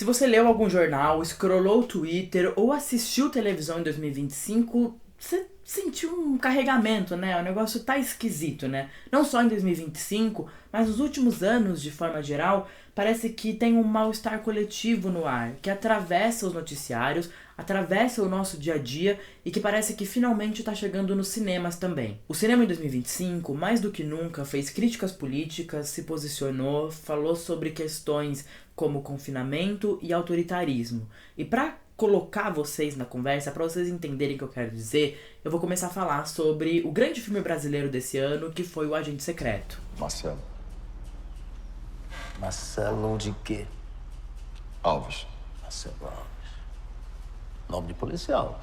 Se você leu algum jornal, scrollou o Twitter ou assistiu televisão em 2025, você sentiu um carregamento, né? O negócio tá esquisito, né? Não só em 2025, mas nos últimos anos, de forma geral, parece que tem um mal-estar coletivo no ar, que atravessa os noticiários, atravessa o nosso dia a dia e que parece que finalmente está chegando nos cinemas também. O cinema em 2025, mais do que nunca, fez críticas políticas, se posicionou, falou sobre questões como confinamento e autoritarismo. E para colocar vocês na conversa, para vocês entenderem o que eu quero dizer, eu vou começar a falar sobre o grande filme brasileiro desse ano, que foi O Agente Secreto. Marcelo Marcelo de quê? Alves. Marcelo Alves. Nome de policial.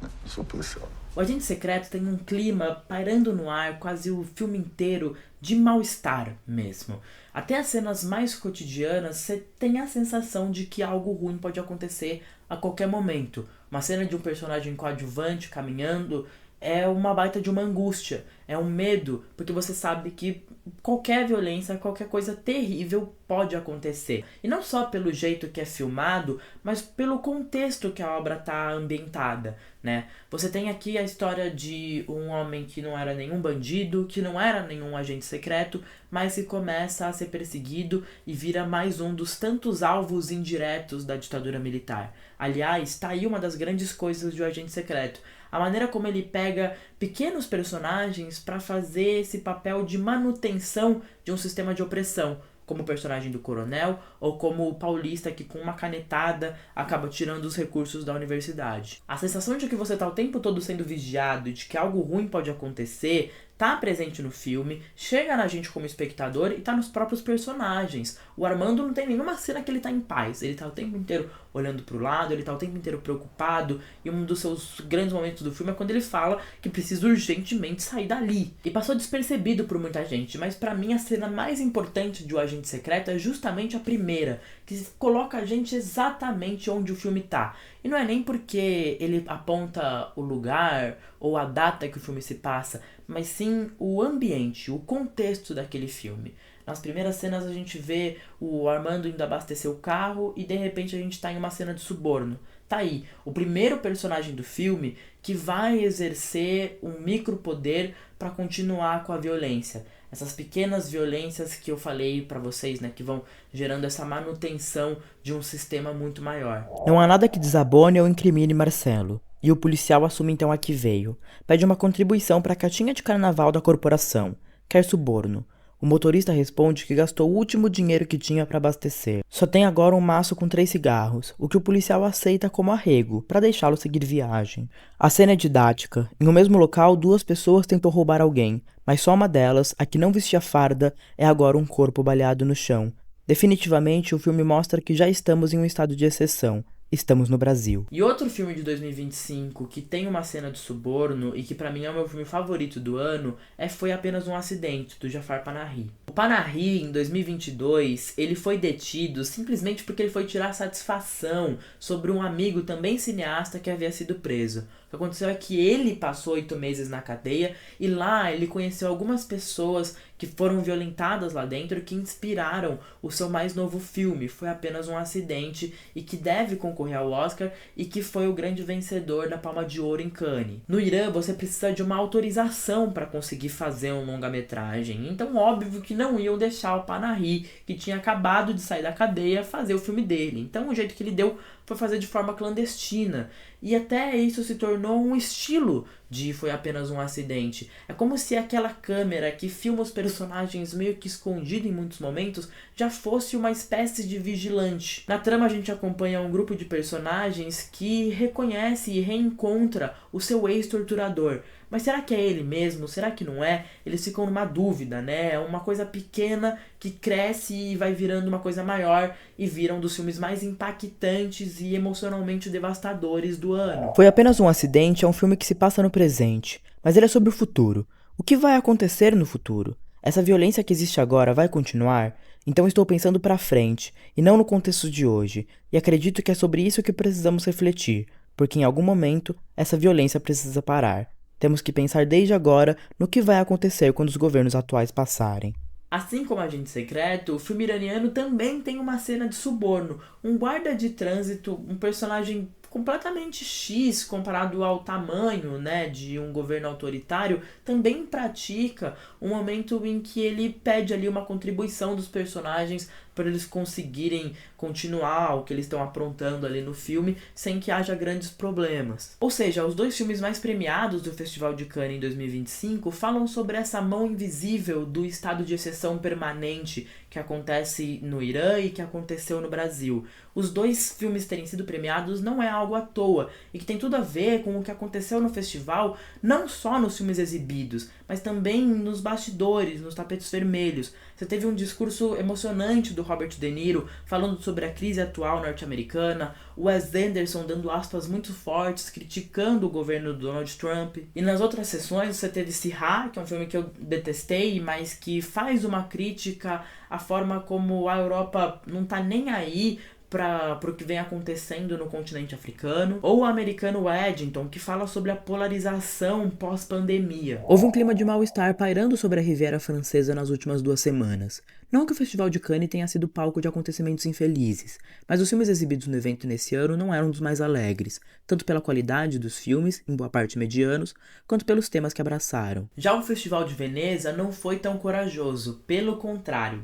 Eu sou policial. O Agente Secreto tem um clima pairando no ar quase o filme inteiro de mal-estar mesmo. Até as cenas mais cotidianas, você tem a sensação de que algo ruim pode acontecer a qualquer momento. Uma cena de um personagem coadjuvante caminhando é uma baita de uma angústia, é um medo, porque você sabe que qualquer violência, qualquer coisa terrível pode acontecer. E não só pelo jeito que é filmado, mas pelo contexto que a obra está ambientada, né? Você tem aqui a história de um homem que não era nenhum bandido, que não era nenhum agente secreto, mas que começa a ser perseguido e vira mais um dos tantos alvos indiretos da ditadura militar. Aliás, tá aí uma das grandes coisas do Agente Secreto. A maneira como ele pega pequenos personagens para fazer esse papel de manutenção de um sistema de opressão, como o personagem do coronel ou como o paulista que com uma canetada acaba tirando os recursos da universidade. A sensação de que você está o tempo todo sendo vigiado e de que algo ruim pode acontecer tá presente no filme, chega na gente como espectador e tá nos próprios personagens. O Armando não tem nenhuma cena que ele tá em paz, ele tá o tempo inteiro olhando pro lado, ele tá o tempo inteiro preocupado, e um dos seus grandes momentos do filme é quando ele fala que precisa urgentemente sair dali. E passou despercebido por muita gente, mas pra mim a cena mais importante de O Agente Secreto é justamente a primeira, que coloca a gente exatamente onde o filme tá. E não é nem porque ele aponta o lugar ou a data que o filme se passa, mas sim o ambiente, o contexto daquele filme. Nas primeiras cenas a gente vê o Armando indo abastecer o carro e de repente a gente tá em uma cena de suborno. Tá aí, o primeiro personagem do filme que vai exercer um micropoder para continuar com a violência. Essas pequenas violências que eu falei pra vocês, né, que vão gerando essa manutenção de um sistema muito maior. Não há nada que desabone ou incrimine Marcelo. E o policial assume então a que veio. Pede uma contribuição para a caixinha de carnaval da corporação. Quer suborno. O motorista responde que gastou o último dinheiro que tinha para abastecer. Só tem agora um maço com 3 cigarros, o que o policial aceita como arrego, para deixá-lo seguir viagem. A cena é didática. Em um mesmo local, 2 pessoas tentam roubar alguém, mas só uma delas, a que não vestia farda, é agora um corpo baleado no chão. Definitivamente, o filme mostra que já estamos em um estado de exceção. Estamos no Brasil. E outro filme de 2025 que tem uma cena de suborno e que pra mim é o meu filme favorito do ano Foi Apenas um Acidente, do Jafar Panahi. O Panahi, em 2022, ele foi detido simplesmente porque ele foi tirar satisfação sobre um amigo também cineasta que havia sido preso. O que aconteceu é que ele passou 8 meses na cadeia e lá ele conheceu algumas pessoas que foram violentadas lá dentro, que inspiraram o seu mais novo filme, Foi Apenas um Acidente, e que deve concorrer ao Oscar e que foi o grande vencedor da Palma de Ouro em Cannes. No Irã, você precisa de uma autorização para conseguir fazer um longa-metragem, então óbvio que não iam deixar o Panahi, que tinha acabado de sair da cadeia, fazer o filme dele. Então o jeito que ele deu foi fazer de forma clandestina. E até isso se tornou um estilo de Foi Apenas um Acidente. É como se aquela câmera que filma os personagens meio que escondido em muitos momentos já fosse uma espécie de vigilante. Na trama a gente acompanha um grupo de personagens que reconhece e reencontra o seu ex-torturador. Mas será que é ele mesmo? Será que não é? Eles ficam numa dúvida, né? É uma coisa pequena que cresce e vai virando uma coisa maior e vira um dos filmes mais impactantes e emocionalmente devastadores do ano. Foi Apenas um Acidente é um filme que se passa no presente, mas ele é sobre o futuro. O que vai acontecer no futuro? Essa violência que existe agora vai continuar? Então estou pensando pra frente, e não no contexto de hoje, e acredito que é sobre isso que precisamos refletir, porque em algum momento essa violência precisa parar. Temos que pensar desde agora no que vai acontecer quando os governos atuais passarem. Assim como Agente Secreto, o filme iraniano também tem uma cena de suborno. Um guarda de trânsito, um personagem completamente X comparado ao tamanho, né, de um governo autoritário, também pratica um momento em que ele pede ali uma contribuição dos personagens para eles conseguirem continuar o que eles estão aprontando ali no filme sem que haja grandes problemas. Ou seja, os dois filmes mais premiados do Festival de Cannes em 2025 falam sobre essa mão invisível do estado de exceção permanente que acontece no Irã e que aconteceu no Brasil. Os dois filmes terem sido premiados não é algo à toa, e que tem tudo a ver com o que aconteceu no festival, não só nos filmes exibidos, mas também nos bastidores, nos tapetes vermelhos. Você teve um discurso emocionante do Robert De Niro falando sobre a crise atual norte-americana, o Wes Anderson dando aspas muito fortes, criticando o governo do Donald Trump. E nas outras sessões você teve Sirha, que é um filme que eu detestei, mas que faz uma crítica à forma como a Europa não tá nem aí para o que vem acontecendo no continente africano, ou o americano Eddington, que fala sobre a polarização pós-pandemia. Houve um clima de mal-estar pairando sobre a Riviera Francesa nas últimas 2 semanas. Não que o Festival de Cannes tenha sido palco de acontecimentos infelizes, mas os filmes exibidos no evento nesse ano não eram dos mais alegres, tanto pela qualidade dos filmes, em boa parte medianos, quanto pelos temas que abraçaram. Já o Festival de Veneza não foi tão corajoso, pelo contrário.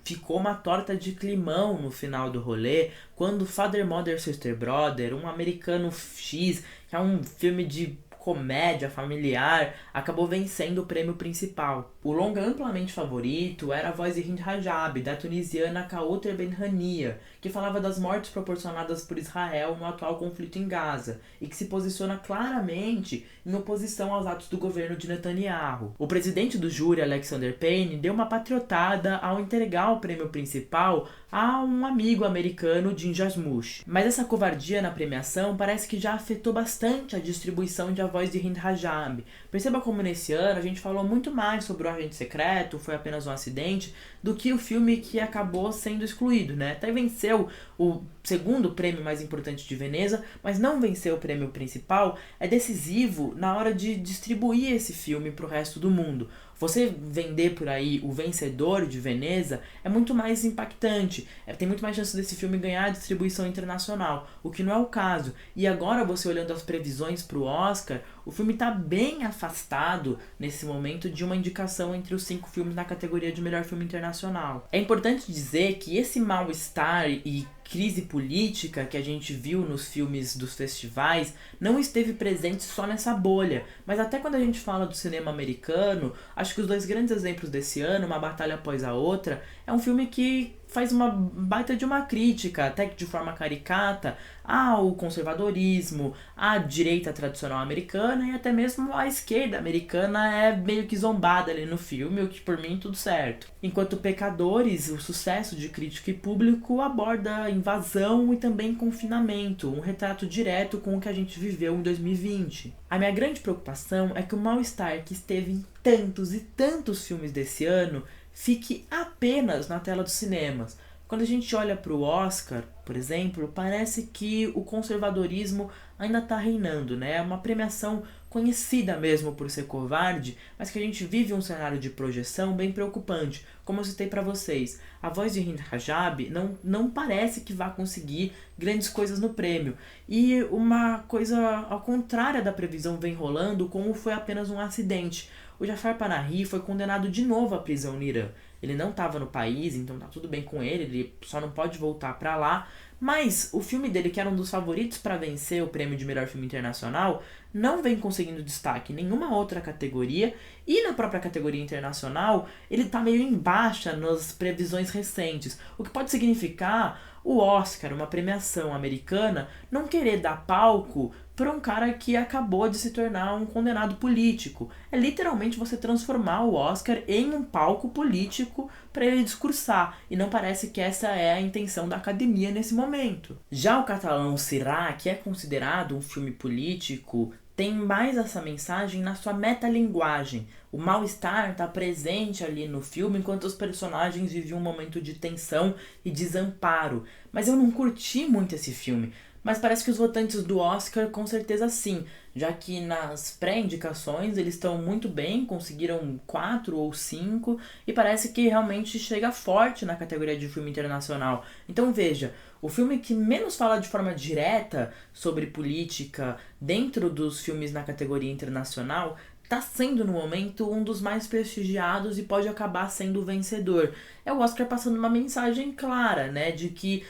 Ficou uma torta de climão no final do rolê, quando Father, Mother, Sister, Brother, um americano X, que é um filme de comédia familiar, acabou vencendo o prêmio principal. O longa amplamente favorito era A Voz de Hind Rajab, da tunisiana Kawthar Ben-Hania, que falava das mortes proporcionadas por Israel no atual conflito em Gaza, e que se posiciona claramente em oposição aos atos do governo de Netanyahu. O presidente do júri, Alexander Payne, deu uma patriotada ao entregar o prêmio principal a um amigo americano, Jim Jarmusch. Mas essa covardia na premiação parece que já afetou bastante a distribuição de A Voz de Hind Rajab. Perceba como nesse ano a gente falou muito mais sobre o Agente Secreto, Foi Apenas um Acidente, do que o filme que acabou sendo excluído, né? Até venceu o segundo prêmio mais importante de Veneza, mas não venceu o prêmio principal. É decisivo na hora de distribuir esse filme para o resto do mundo. Você vender por aí o vencedor de Veneza é muito mais impactante, tem muito mais chance desse filme ganhar a distribuição internacional, o que não é o caso. E agora, você olhando as previsões para o Oscar, o filme está bem afastado nesse momento de uma indicação entre os 5 filmes na categoria de melhor filme internacional. É importante dizer que esse mal-estar e crise política que a gente viu nos filmes dos festivais não esteve presente só nessa bolha, mas até quando a gente fala do cinema americano, acho que os 2 grandes exemplos desse ano, Uma Batalha Após a Outra, é um filme que faz uma baita de uma crítica, até que de forma caricata, ao conservadorismo, à direita tradicional americana e até mesmo à esquerda americana é meio que zombada ali no filme, o que por mim tudo certo. Enquanto Pecadores, o sucesso de crítica e público aborda invasão e também confinamento, um retrato direto com o que a gente viveu em 2020. A minha grande preocupação é que o mal-estar que esteve em tantos e tantos filmes desse ano fique apenas na tela dos cinemas. Quando a gente olha para o Oscar, por exemplo, parece que o conservadorismo ainda está reinando, né? É uma premiação conhecida mesmo por ser covarde, mas que a gente vive um cenário de projeção bem preocupante. Como eu citei para vocês, A Voz de Hind Rajab não parece que vá conseguir grandes coisas no prêmio. E uma coisa ao contrário da previsão vem rolando, como Foi Apenas um Acidente. O Jafar Panahi foi condenado de novo à prisão no Irã. Ele não estava no país, então tá tudo bem com ele só não pode voltar para lá. Mas o filme dele, que era um dos favoritos para vencer o prêmio de melhor filme internacional, não vem conseguindo destaque em nenhuma outra categoria, e na própria categoria internacional ele tá meio em baixa nas previsões recentes, o que pode significar o Oscar, uma premiação americana, não querer dar palco para um cara que acabou de se tornar um condenado político. É literalmente você transformar o Oscar em um palco político para ele discursar, e não parece que essa é a intenção da academia nesse momento. Já o catalão Sirha, que é considerado um filme político, tem mais essa mensagem na sua metalinguagem. O mal-estar está presente ali no filme enquanto os personagens vivem um momento de tensão e desamparo. Mas eu não curti muito esse filme. Mas parece que os votantes do Oscar com certeza sim. já que nas pré-indicações eles estão muito bem, conseguiram 4 ou 5 e parece que realmente chega forte na categoria de filme internacional. Então veja, o filme que menos fala de forma direta sobre política dentro dos filmes na categoria internacional está sendo no momento um dos mais prestigiados e pode acabar sendo o vencedor. É o Oscar passando uma mensagem clara, né, de que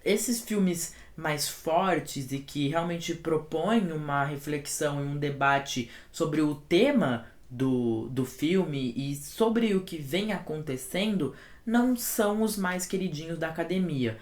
esses filmes mais fortes e que realmente propõem uma reflexão e um debate sobre o tema do filme e sobre o que vem acontecendo não são os mais queridinhos da academia.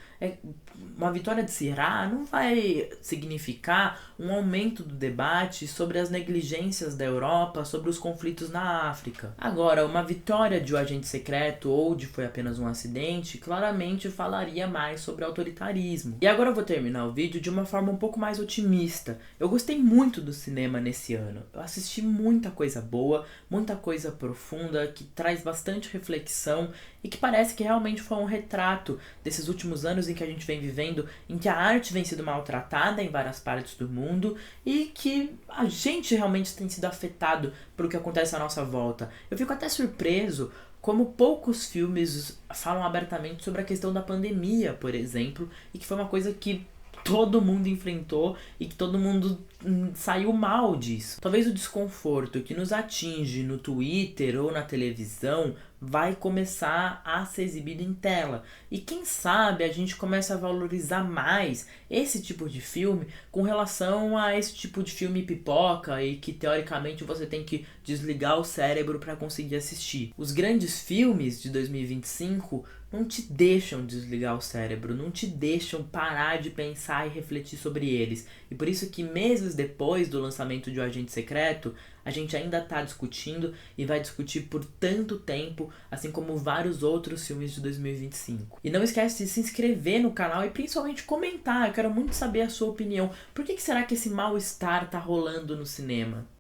Uma vitória de Sirá não vai significar um aumento do debate sobre as negligências da Europa, sobre os conflitos na África. Agora, uma vitória de O Agente Secreto ou de Foi Apenas um Acidente claramente falaria mais sobre autoritarismo. E agora eu vou terminar o vídeo de uma forma um pouco mais otimista. Eu gostei muito do cinema nesse ano. Eu assisti muita coisa boa, muita coisa profunda, que traz bastante reflexão e que parece que realmente foi um retrato desses últimos anos em que a gente vem vivendo, em que a arte vem sendo maltratada em várias partes do mundo e que a gente realmente tem sido afetado por o que acontece à nossa volta. Eu fico até surpreso como poucos filmes falam abertamente sobre a questão da pandemia, por exemplo, e que foi uma coisa que todo mundo enfrentou e que todo mundo saiu mal disso. Talvez o desconforto que nos atinge no Twitter ou na televisão vai começar a ser exibido em tela. E quem sabe a gente começa a valorizar mais esse tipo de filme com relação a esse tipo de filme pipoca e que teoricamente você tem que desligar o cérebro para conseguir assistir. Os grandes filmes de 2025 não te deixam desligar o cérebro, não te deixam parar de pensar e refletir sobre eles. E por isso que meses depois do lançamento de O Agente Secreto, a gente ainda está discutindo e vai discutir por tanto tempo, assim como vários outros filmes de 2025. E não esquece de se inscrever no canal e principalmente comentar, eu quero muito saber a sua opinião. Por que será que esse mal-estar tá rolando no cinema?